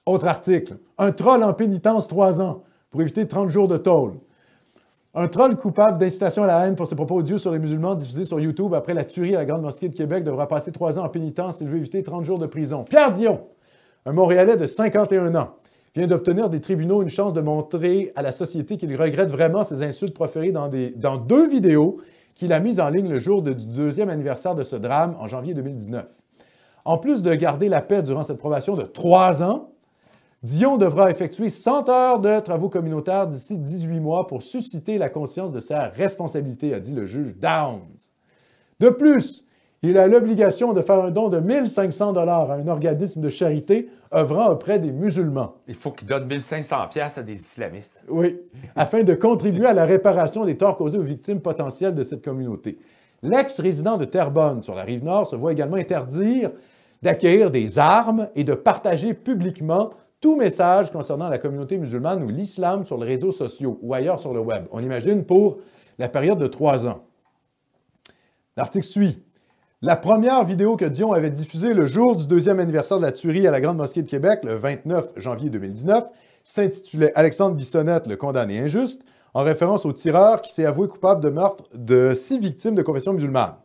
Autre article. Un troll en pénitence 3 ans pour éviter 30 jours de tôle. Un troll coupable d'incitation à la haine pour ses propos odieux sur les musulmans diffusés sur YouTube après la tuerie à la Grande Mosquée de Québec devra passer 3 ans en pénitence s'il veut éviter 30 jours de prison. Pierre Dion, un Montréalais de 51 ans, vient d'obtenir des tribunaux une chance de montrer à la société qu'il regrette vraiment ces insultes proférées dans 2 vidéos qu'il a mises en ligne le jour du 2e anniversaire de ce drame en janvier 2019. En plus de garder la paix durant cette probation de 3 ans, Dion devra effectuer 100 heures de travaux communautaires d'ici 18 mois pour susciter la conscience de sa responsabilité, a dit le juge Downs. De plus, il a l'obligation de faire un don de 1 500 $ à un organisme de charité œuvrant auprès des musulmans. Il faut qu'il donne 1 500 $ à des islamistes. Oui, afin de contribuer à la réparation des torts causés aux victimes potentielles de cette communauté. L'ex-résident de Terrebonne, sur la Rive-Nord, se voit également interdire d'acquérir des armes et de partager publiquement tout message concernant la communauté musulmane ou l'islam sur les réseaux sociaux ou ailleurs sur le web. On imagine pour la période de 3 ans. L'article suit. La première vidéo que Dion avait diffusée le jour du 2e anniversaire de la tuerie à la Grande Mosquée de Québec, le 29 janvier 2019, s'intitulait « Alexandre Bissonnette, le condamné injuste », en référence au tireur qui s'est avoué coupable de meurtre de 6 victimes de confession musulmane.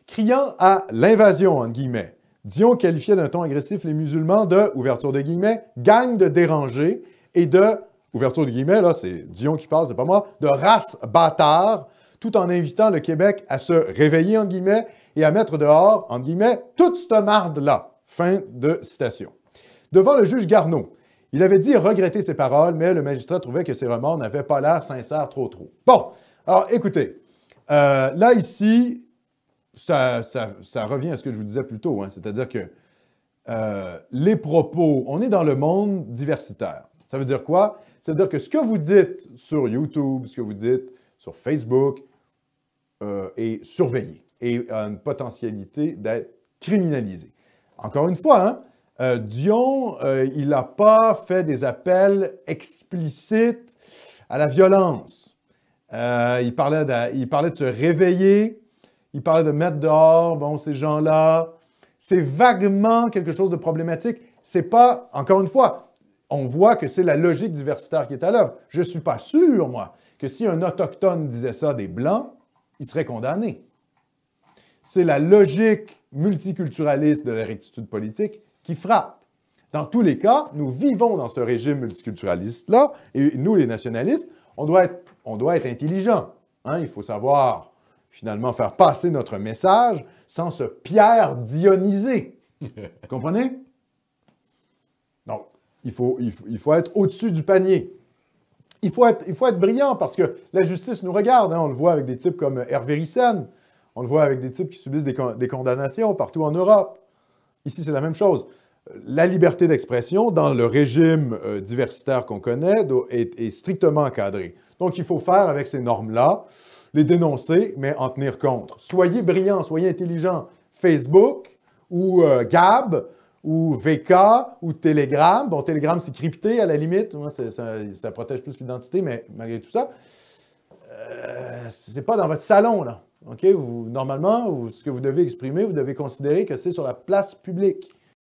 Criant à l'invasion, entre guillemets, Dion qualifiait d'un ton agressif les musulmans de, ouverture de guillemets, gang de dérangés et de, ouverture de guillemets, là c'est Dion qui parle, c'est pas moi, de race bâtard, tout en invitant le Québec à se réveiller, entre guillemets, et à mettre dehors, entre guillemets, toute cette marde-là. Fin de citation. Devant le juge Garneau, il avait dit regretter ses paroles, mais le magistrat trouvait que ses remords n'avaient pas l'air sincères trop. Bon, alors écoutez, là ici, ça revient à ce que je vous disais plus tôt, hein, c'est-à-dire que les propos, on est dans le monde diversitaire. Ça veut dire quoi? Ça veut dire que ce que vous dites sur YouTube, ce que vous dites sur Facebook est surveillé et a une potentialité d'être criminalisé. Encore une fois, hein, Dion, il n'a pas fait des appels explicites à la violence. Il parlait de se réveiller. Il parlait de mettre dehors, bon, ces gens-là. C'est vaguement quelque chose de problématique. C'est pas, encore une fois, on voit que c'est la logique diversitaire qui est à l'œuvre. Je ne suis pas sûr, moi, que si un autochtone disait ça des Blancs, il serait condamné. C'est la logique multiculturaliste de la rectitude politique qui frappe. Dans tous les cas, nous vivons dans ce régime multiculturaliste-là, et nous, les nationalistes, on doit être intelligents. Hein? Il faut savoir finalement faire passer notre message sans se Pierre dionyser. Vous comprenez? Donc, il faut être au-dessus du panier. Il faut être brillant parce que la justice nous regarde. Hein? On le voit avec des types comme Hervé Ryssen. On le voit avec des types qui subissent des condamnations partout en Europe. Ici, c'est la même chose. La liberté d'expression dans le régime diversitaire qu'on connaît est strictement encadrée. Donc, il faut faire avec ces normes-là, les dénoncer, mais en tenir compte. Soyez brillants, soyez intelligents. Facebook ou Gab ou VK ou Telegram. Bon, Telegram, c'est crypté à la limite. Ça protège plus l'identité, mais malgré tout ça, c'est pas dans votre salon, là. OK? Normalement, ce que vous devez exprimer, vous devez considérer que c'est sur la place publique.